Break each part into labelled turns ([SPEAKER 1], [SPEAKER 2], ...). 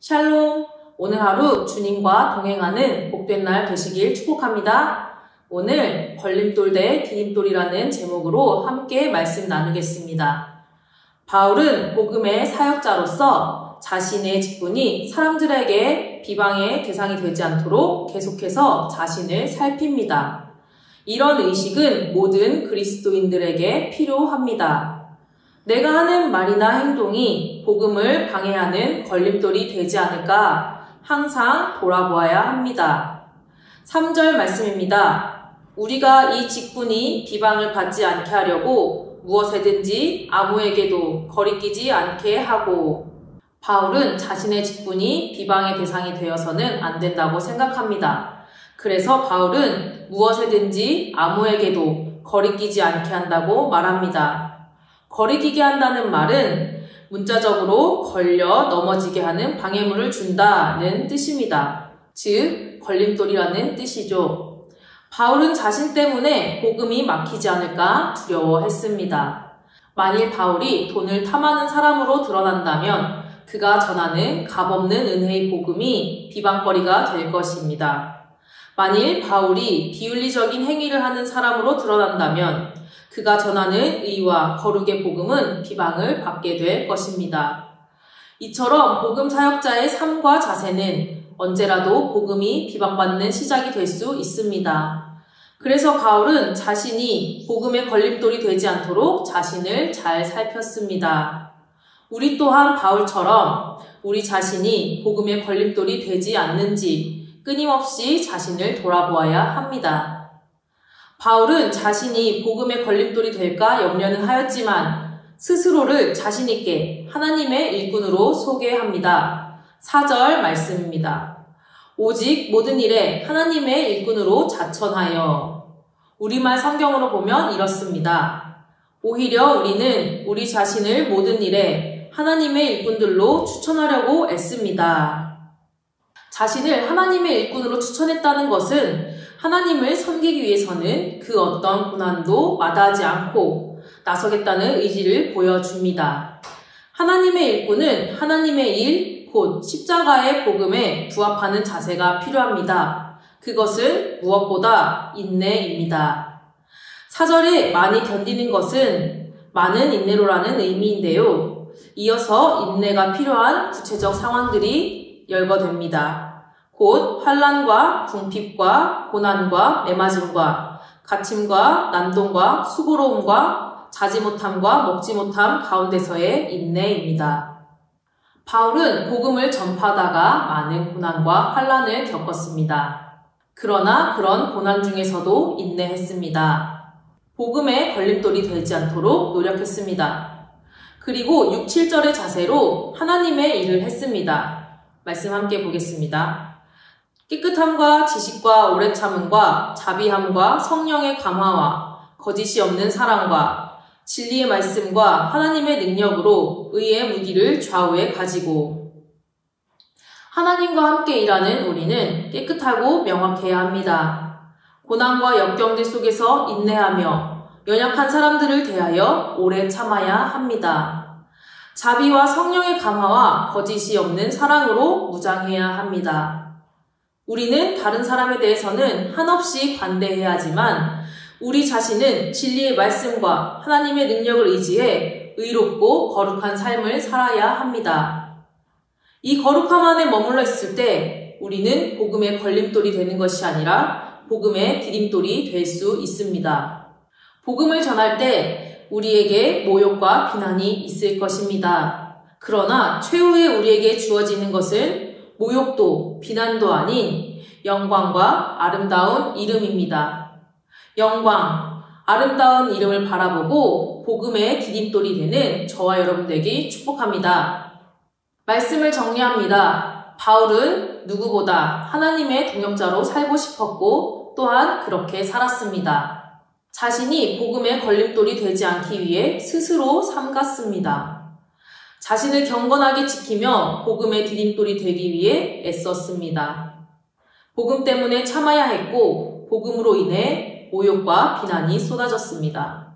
[SPEAKER 1] 샬롬! 오늘 하루 주님과 동행하는 복된 날 되시길 축복합니다. 오늘 걸림돌 대 디딤돌이라는 제목으로 함께 말씀 나누겠습니다. 바울은 복음의 사역자로서 자신의 직분이 사람들에게 비방의 대상이 되지 않도록 계속해서 자신을 살핍니다. 이런 의식은 모든 그리스도인들에게 필요합니다. 내가 하는 말이나 행동이 복음을 방해하는 걸림돌이 되지 않을까 항상 돌아보아야 합니다. 3절 말씀입니다. 우리가 이 직분이 비방을 받지 않게 하려고 무엇에든지 아무에게도 거리끼지 않게 하고. 바울은 자신의 직분이 비방의 대상이 되어서는 안 된다고 생각합니다. 그래서 바울은 무엇에든지 아무에게도 거리끼지 않게 한다고 말합니다. 거리끼게 한다는 말은 문자적으로 걸려 넘어지게 하는 방해물을 준다는 뜻입니다. 즉, 걸림돌이라는 뜻이죠. 바울은 자신 때문에 복음이 막히지 않을까 두려워했습니다. 만일 바울이 돈을 탐하는 사람으로 드러난다면 그가 전하는 값없는 은혜의 복음이 비방거리가 될 것입니다. 만일 바울이 비윤리적인 행위를 하는 사람으로 드러난다면 그가 전하는 의와 거룩의 복음은 비방을 받게 될 것입니다. 이처럼 복음 사역자의 삶과 자세는 언제라도 복음이 비방받는 시작이 될 수 있습니다. 그래서 바울은 자신이 복음의 걸림돌이 되지 않도록 자신을 잘 살폈습니다. 우리 또한 바울처럼 우리 자신이 복음의 걸림돌이 되지 않는지 끊임없이 자신을 돌아보아야 합니다. 바울은 자신이 복음의 걸림돌이 될까 염려는 하였지만 스스로를 자신 있게 하나님의 일꾼으로 소개합니다. 4절 말씀입니다. 오직 모든 일에 하나님의 일꾼으로 자천하여. 우리말 성경으로 보면 이렇습니다. 오히려 우리는 우리 자신을 모든 일에 하나님의 일꾼들로 추천하려고 애씁니다. 자신을 하나님의 일꾼으로 추천했다는 것은 하나님을 섬기기 위해서는 그 어떤 고난도 마다하지 않고 나서겠다는 의지를 보여줍니다. 하나님의 일꾼은 하나님의 일, 곧 십자가의 복음에 부합하는 자세가 필요합니다. 그것은 무엇보다 인내입니다. 4절에 많이 견디는 것은 많은 인내로라는 의미인데요. 이어서 인내가 필요한 구체적 상황들이 열거됩니다. 곧 환난과 궁핍과 고난과 매맞음과 갇힘과 난동과 수고로움과 자지 못함과 먹지 못함 가운데서의 인내입니다. 바울은 복음을 전파하다가 많은 고난과 환난을 겪었습니다. 그러나 그런 고난 중에서도 인내했습니다. 복음의 걸림돌이 되지 않도록 노력했습니다. 그리고 6, 7절의 자세로 하나님의 일을 했습니다. 말씀 함께 보겠습니다. 깨끗함과 지식과 오래 참음과 자비함과 성령의 감화와 거짓이 없는 사랑과 진리의 말씀과 하나님의 능력으로 의의 무기를 좌우에 가지고. 하나님과 함께 일하는 우리는 깨끗하고 명확해야 합니다. 고난과 역경들 속에서 인내하며 연약한 사람들을 대하여 오래 참아야 합니다. 자비와 성령의 감화와 거짓이 없는 사랑으로 무장해야 합니다. 우리는 다른 사람에 대해서는 한없이 관대해야 하지만 우리 자신은 진리의 말씀과 하나님의 능력을 의지해 의롭고 거룩한 삶을 살아야 합니다. 이 거룩함 안에 머물러 있을 때 우리는 복음의 걸림돌이 되는 것이 아니라 복음의 디딤돌이 될 수 있습니다. 복음을 전할 때 우리에게 모욕과 비난이 있을 것입니다. 그러나 최후에 우리에게 주어지는 것은 모욕도 비난도 아닌 영광과 아름다운 이름입니다. 영광, 아름다운 이름을 바라보고 복음의 디딤돌이 되는 저와 여러분 되기 축복합니다. 말씀을 정리합니다. 바울은 누구보다 하나님의 동역자로 살고 싶었고 또한 그렇게 살았습니다. 자신이 복음의 걸림돌이 되지 않기 위해 스스로 삼갔습니다. 자신을 경건하게 지키며 복음의 디딤돌이 되기 위해 애썼습니다. 복음 때문에 참아야 했고 복음으로 인해 모욕과 비난이 쏟아졌습니다.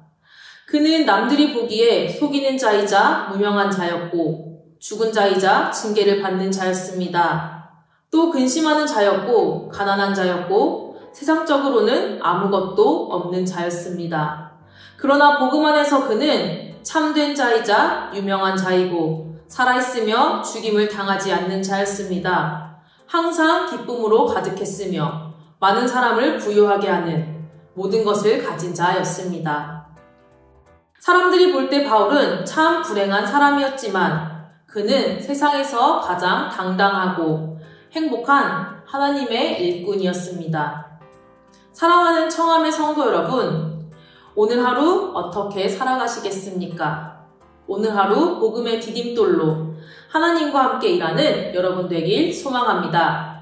[SPEAKER 1] 그는 남들이 보기에 속이는 자이자 무명한 자였고 죽은 자이자 징계를 받는 자였습니다. 또 근심하는 자였고 가난한 자였고 세상적으로는 아무것도 없는 자였습니다. 그러나 복음 안에서 그는 참된 자이자 유명한 자이고 살아있으며 죽임을 당하지 않는 자였습니다. 항상 기쁨으로 가득했으며 많은 사람을 부유하게 하는 모든 것을 가진 자였습니다. 사람들이 볼 때 바울은 참 불행한 사람이었지만 그는 세상에서 가장 당당하고 행복한 하나님의 일꾼이었습니다. 사랑하는 청함의 성도 여러분, 오늘 하루 어떻게 살아가시겠습니까? 오늘 하루 복음의 디딤돌로 하나님과 함께 일하는 여러분 되길 소망합니다.